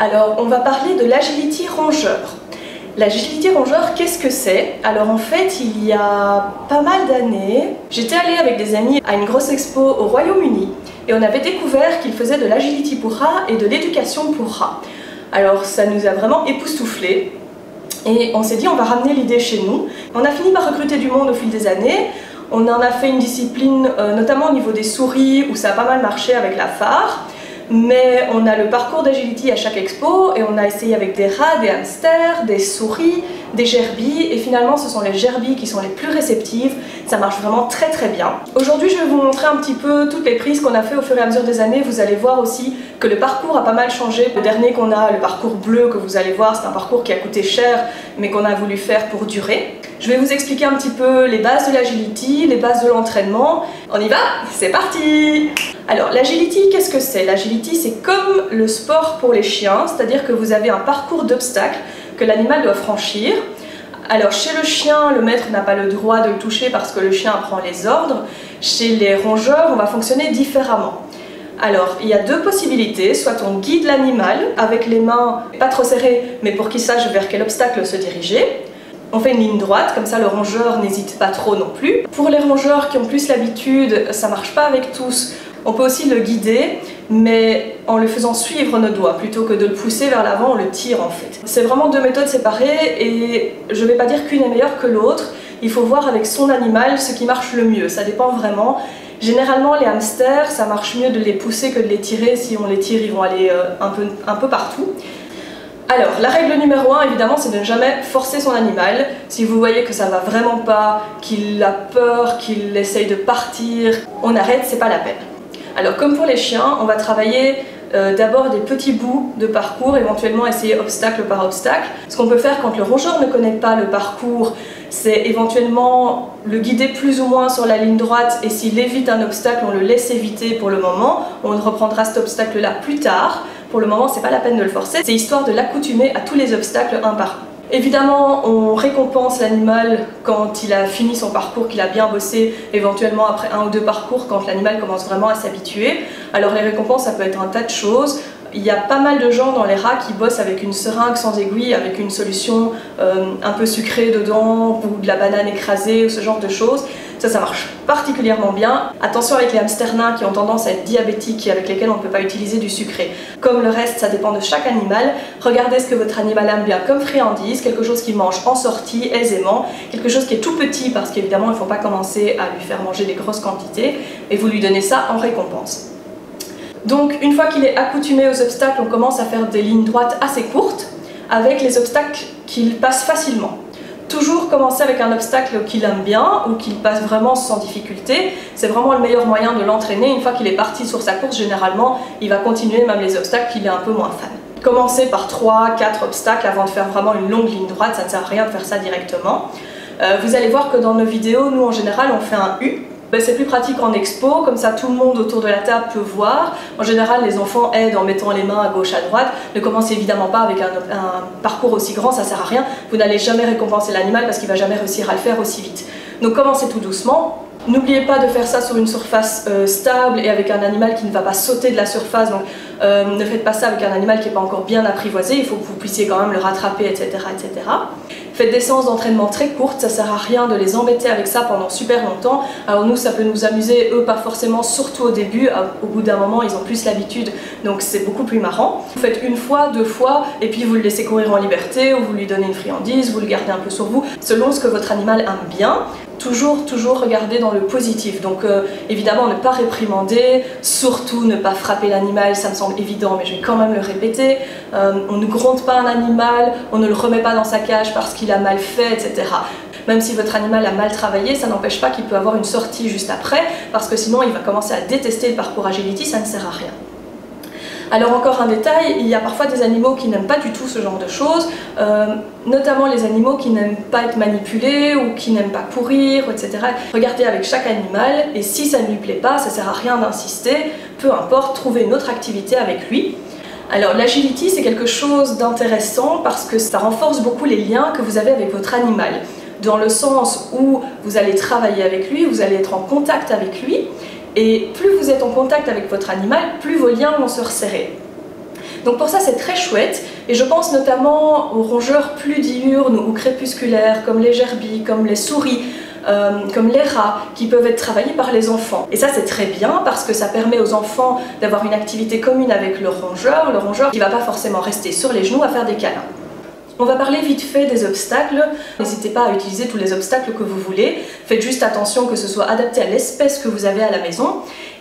Alors, on va parler de l'agility rongeur. L'agility rongeur, qu'est-ce que c'est? Alors en fait, il y a pas mal d'années, j'étais allée avec des amis à une grosse expo au Royaume-Uni et on avait découvert qu'ils faisaient de l'agility pour rats et de l'éducation pour rats. Alors ça nous a vraiment époustouflés et on s'est dit on va ramener l'idée chez nous. On a fini par recruter du monde au fil des années. On en a fait une discipline, notamment au niveau des souris, où ça a pas mal marché avec la phare. Mais on a le parcours d'agility à chaque expo et on a essayé avec des rats, des hamsters, des souris, des gerbilles et finalement ce sont les gerbilles qui sont les plus réceptives, ça marche vraiment très très bien. Aujourd'hui je vais vous montrer un petit peu toutes les prises qu'on a fait au fur et à mesure des années. Vous allez voir aussi que le parcours a pas mal changé. Le dernier qu'on a, le parcours bleu que vous allez voir, c'est un parcours qui a coûté cher mais qu'on a voulu faire pour durer. Je vais vous expliquer un petit peu les bases de l'agility, les bases de l'entraînement. On y va? C'est parti! Alors l'agility, qu'est-ce que c'est? L'agility, c'est comme le sport pour les chiens, c'est-à-dire que vous avez un parcours d'obstacles que l'animal doit franchir. Alors chez le chien, le maître n'a pas le droit de le toucher parce que le chien apprend les ordres. Chez les rongeurs, on va fonctionner différemment. Alors, il y a deux possibilités, soit on guide l'animal avec les mains pas trop serrées, mais pour qu'il sache vers quel obstacle se diriger. On fait une ligne droite, comme ça le rongeur n'hésite pas trop non plus. Pour les rongeurs qui ont plus l'habitude, ça marche pas avec tous. On peut aussi le guider, mais en le faisant suivre nos doigts, plutôt que de le pousser vers l'avant, on le tire en fait. C'est vraiment deux méthodes séparées et je vais pas dire qu'une est meilleure que l'autre. Il faut voir avec son animal ce qui marche le mieux, ça dépend vraiment. Généralement les hamsters, ça marche mieux de les pousser que de les tirer. Si on les tire, ils vont aller un peu partout. Alors, la règle numéro 1, évidemment, c'est de ne jamais forcer son animal. Si vous voyez que ça va vraiment pas, qu'il a peur, qu'il essaye de partir, on arrête, c'est pas la peine. Alors, comme pour les chiens, on va travailler d'abord des petits bouts de parcours, éventuellement essayer obstacle par obstacle. Ce qu'on peut faire quand le rongeur ne connaît pas le parcours, c'est éventuellement le guider plus ou moins sur la ligne droite et s'il évite un obstacle, on le laisse éviter pour le moment. On reprendra cet obstacle-là plus tard. Pour le moment, c'est pas la peine de le forcer, c'est histoire de l'accoutumer à tous les obstacles un par un. Évidemment, on récompense l'animal quand il a fini son parcours, qu'il a bien bossé, éventuellement après un ou deux parcours, quand l'animal commence vraiment à s'habituer. Alors les récompenses, ça peut être un tas de choses. Il y a pas mal de gens dans les rats qui bossent avec une seringue sans aiguille, avec une solution un peu sucrée dedans, ou de la banane écrasée, ou ce genre de choses. Ça marche particulièrement bien. Attention avec les hamsters nains qui ont tendance à être diabétiques et avec lesquels on ne peut pas utiliser du sucré. Comme le reste, ça dépend de chaque animal. Regardez ce que votre animal aime bien comme friandise, quelque chose qu'il mange en sortie aisément, quelque chose qui est tout petit parce qu'évidemment il ne faut pas commencer à lui faire manger des grosses quantités et vous lui donnez ça en récompense. Donc une fois qu'il est accoutumé aux obstacles, on commence à faire des lignes droites assez courtes avec les obstacles qu'il passe facilement. Toujours commencer avec un obstacle qu'il aime bien ou qu'il passe vraiment sans difficulté. C'est vraiment le meilleur moyen de l'entraîner. Une fois qu'il est parti sur sa course, généralement, il va continuer même les obstacles qu'il est un peu moins fan. Commencez par 3-4 obstacles avant de faire vraiment une longue ligne droite, ça ne sert à rien de faire ça directement. Vous allez voir que dans nos vidéos, nous en général, on fait un U. C'est plus pratique en expo, comme ça tout le monde autour de la table peut voir. En général, les enfants aident en mettant les mains à gauche, à droite. Ne commencez évidemment pas avec un parcours aussi grand, ça sert à rien. Vous n'allez jamais récompenser l'animal parce qu'il ne va jamais réussir à le faire aussi vite. Donc commencez tout doucement. N'oubliez pas de faire ça sur une surface stable et avec un animal qui ne va pas sauter de la surface. Donc ne faites pas ça avec un animal qui n'est pas encore bien apprivoisé, il faut que vous puissiez quand même le rattraper, etc. etc. Faites des séances d'entraînement très courtes, ça sert à rien de les embêter avec ça pendant super longtemps. Alors nous, ça peut nous amuser, eux pas forcément, surtout au début. Au bout d'un moment, ils ont plus l'habitude, donc c'est beaucoup plus marrant. Vous faites une fois, deux fois, et puis vous le laissez courir en liberté, ou vous lui donnez une friandise, vous le gardez un peu sur vous, selon ce que votre animal aime bien. Toujours regarder dans le positif, donc évidemment ne pas réprimander, surtout ne pas frapper l'animal, ça me semble évident mais je vais quand même le répéter. On ne gronde pas un animal, on ne le remet pas dans sa cage parce qu'il a mal fait, etc. Même si votre animal a mal travaillé, ça n'empêche pas qu'il peut avoir une sortie juste après, parce que sinon il va commencer à détester le parcours agility, ça ne sert à rien. Alors encore un détail, il y a parfois des animaux qui n'aiment pas du tout ce genre de choses, notamment les animaux qui n'aiment pas être manipulés ou qui n'aiment pas courir, etc. Regardez avec chaque animal et si ça ne lui plaît pas, ça ne sert à rien d'insister, peu importe, trouvez une autre activité avec lui. Alors l'agility c'est quelque chose d'intéressant parce que ça renforce beaucoup les liens que vous avez avec votre animal, dans le sens où vous allez travailler avec lui, vous allez être en contact avec lui. Et plus vous êtes en contact avec votre animal, plus vos liens vont se resserrer. Donc pour ça c'est très chouette, et je pense notamment aux rongeurs plus diurnes ou crépusculaires comme les gerbilles, comme les souris, comme les rats, qui peuvent être travaillés par les enfants. Et ça c'est très bien parce que ça permet aux enfants d'avoir une activité commune avec le rongeur qui ne va pas forcément rester sur les genoux à faire des câlins. On va parler vite fait des obstacles. N'hésitez pas à utiliser tous les obstacles que vous voulez. Faites juste attention que ce soit adapté à l'espèce que vous avez à la maison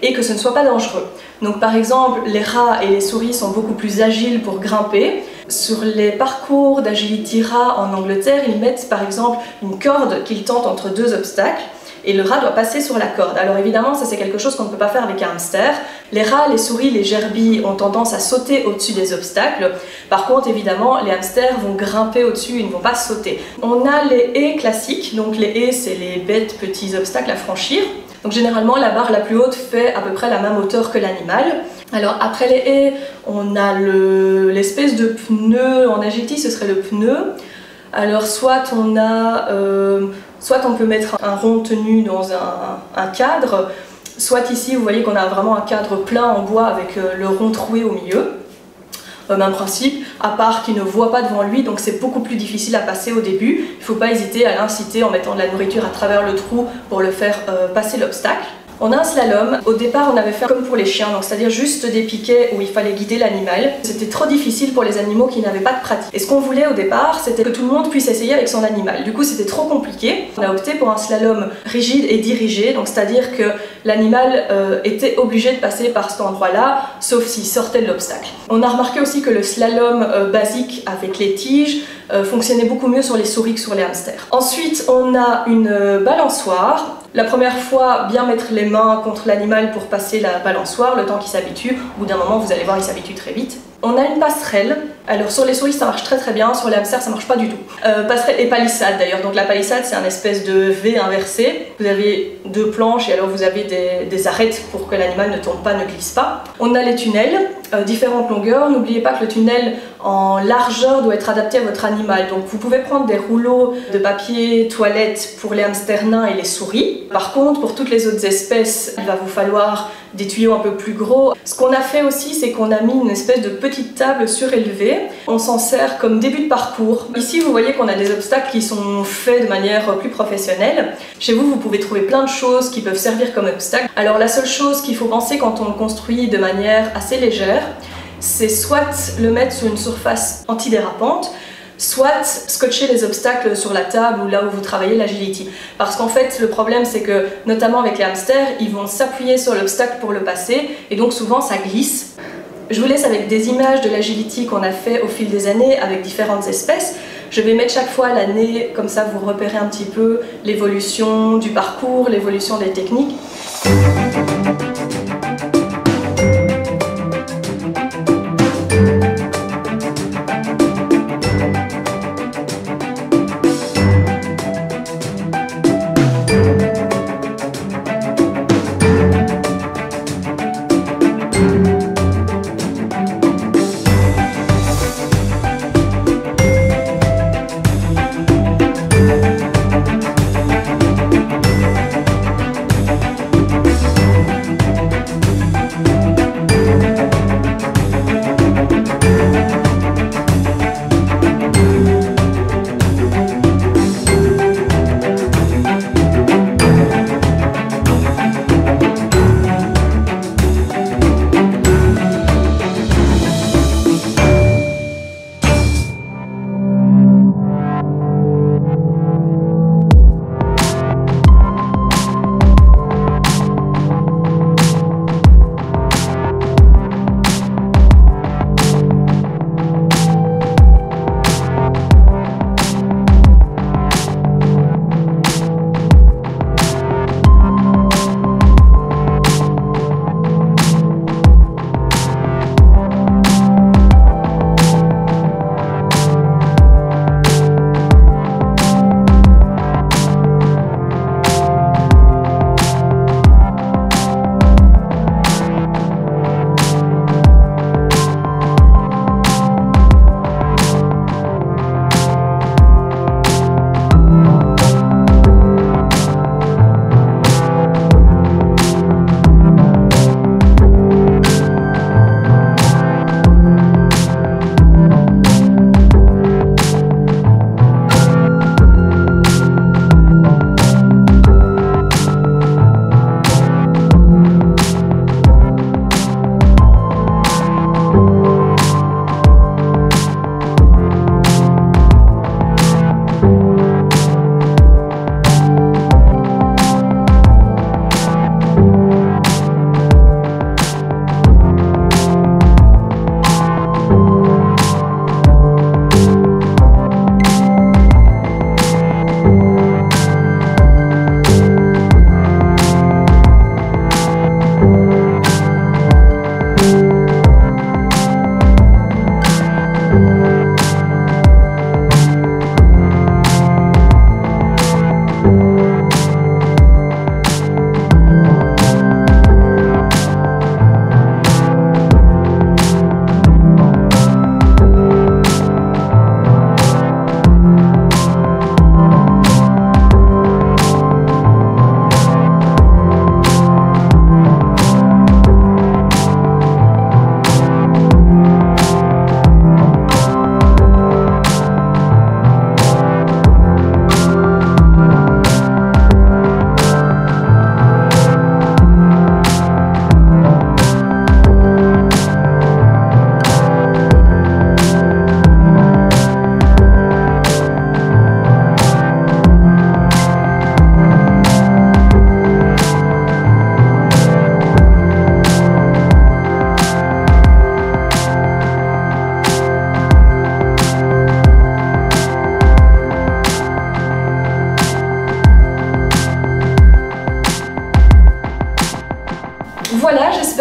et que ce ne soit pas dangereux. Donc par exemple, les rats et les souris sont beaucoup plus agiles pour grimper. Sur les parcours d'agility rat en Angleterre, ils mettent par exemple une corde qu'ils tentent entre deux obstacles. Et le rat doit passer sur la corde. Alors évidemment, ça c'est quelque chose qu'on ne peut pas faire avec un hamster. Les rats, les souris, les gerbilles ont tendance à sauter au-dessus des obstacles. Par contre, évidemment, les hamsters vont grimper au-dessus, ils ne vont pas sauter. On a les haies classiques. Donc les haies, c'est les bêtes petits obstacles à franchir. Donc généralement, la barre la plus haute fait à peu près la même hauteur que l'animal. Alors après les haies, on a l'espèce de pneu. En agility, ce serait le pneu. Alors soit on peut mettre un rond tenu dans un cadre, soit ici vous voyez qu'on a vraiment un cadre plein en bois avec le rond troué au milieu. Même principe, à part qu'il ne voit pas devant lui, donc c'est beaucoup plus difficile à passer au début. Il ne faut pas hésiter à l'inciter en mettant de la nourriture à travers le trou pour le faire passer l'obstacle. On a un slalom. Au départ, on avait fait comme pour les chiens, donc c'est-à-dire juste des piquets où il fallait guider l'animal. C'était trop difficile pour les animaux qui n'avaient pas de pratique. Et ce qu'on voulait au départ, c'était que tout le monde puisse essayer avec son animal. Du coup, c'était trop compliqué. On a opté pour un slalom rigide et dirigé, donc c'est-à-dire que l'animal était obligé de passer par cet endroit-là, sauf s'il sortait de l'obstacle. On a remarqué aussi que le slalom basique avec les tiges fonctionnait beaucoup mieux sur les souris que sur les hamsters. Ensuite, on a une balançoire. La première fois, bien mettre les mains contre l'animal pour passer la balançoire, le temps qu'il s'habitue. Au bout d'un moment, vous allez voir, il s'habitue très vite. On a une passerelle. Alors sur les souris, ça marche très bien, sur les hamsters, ça marche pas du tout. Passerelle et palissade d'ailleurs. Donc la palissade, c'est un espèce de V inversé. Vous avez deux planches et alors vous avez des arêtes pour que l'animal ne tombe pas, ne glisse pas. On a les tunnels, différentes longueurs. N'oubliez pas que le tunnel en largeur doit être adapté à votre animal. Donc vous pouvez prendre des rouleaux de papier toilette pour les hamsters nains et les souris. Par contre, pour toutes les autres espèces, il va vous falloir des tuyaux un peu plus gros. Ce qu'on a fait aussi, c'est qu'on a mis une espèce de petite table surélevée. On s'en sert comme début de parcours. Ici, vous voyez qu'on a des obstacles qui sont faits de manière plus professionnelle. Chez vous, vous pouvez trouver plein de choses qui peuvent servir comme obstacles. Alors la seule chose qu'il faut penser quand on le construit de manière assez légère, c'est soit le mettre sur une surface antidérapante, soit scotcher les obstacles sur la table ou là où vous travaillez l'agility. Parce qu'en fait, le problème c'est que, notamment avec les hamsters, ils vont s'appuyer sur l'obstacle pour le passer et donc souvent ça glisse. Je vous laisse avec des images de l'agility qu'on a fait au fil des années avec différentes espèces. Je vais mettre chaque fois l'année, comme ça vous repérez un petit peu l'évolution du parcours, l'évolution des techniques.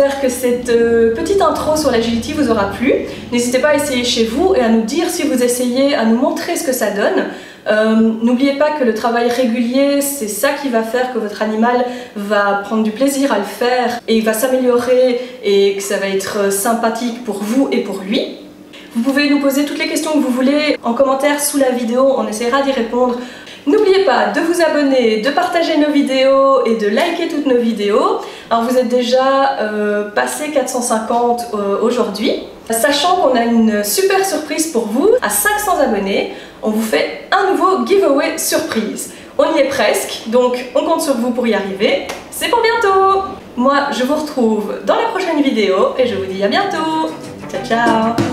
j'espère que cette petite intro sur l'agility vous aura plu. N'hésitez pas à essayer chez vous et à nous dire si vous essayez, à nous montrer ce que ça donne. N'oubliez pas que le travail régulier, c'est ça qui va faire que votre animal va prendre du plaisir à le faire et il va s'améliorer et que ça va être sympathique pour vous et pour lui. Vous pouvez nous poser toutes les questions que vous voulez en commentaire sous la vidéo, on essaiera d'y répondre. N'oubliez pas de vous abonner, de partager nos vidéos et de liker toutes nos vidéos. Alors vous êtes déjà passé 450 aujourd'hui. Sachant qu'on a une super surprise pour vous, à 500 abonnés, on vous fait un nouveau giveaway surprise. On y est presque, donc on compte sur vous pour y arriver. C'est pour bientôt! Moi, je vous retrouve dans la prochaine vidéo et je vous dis à bientôt! Ciao, ciao!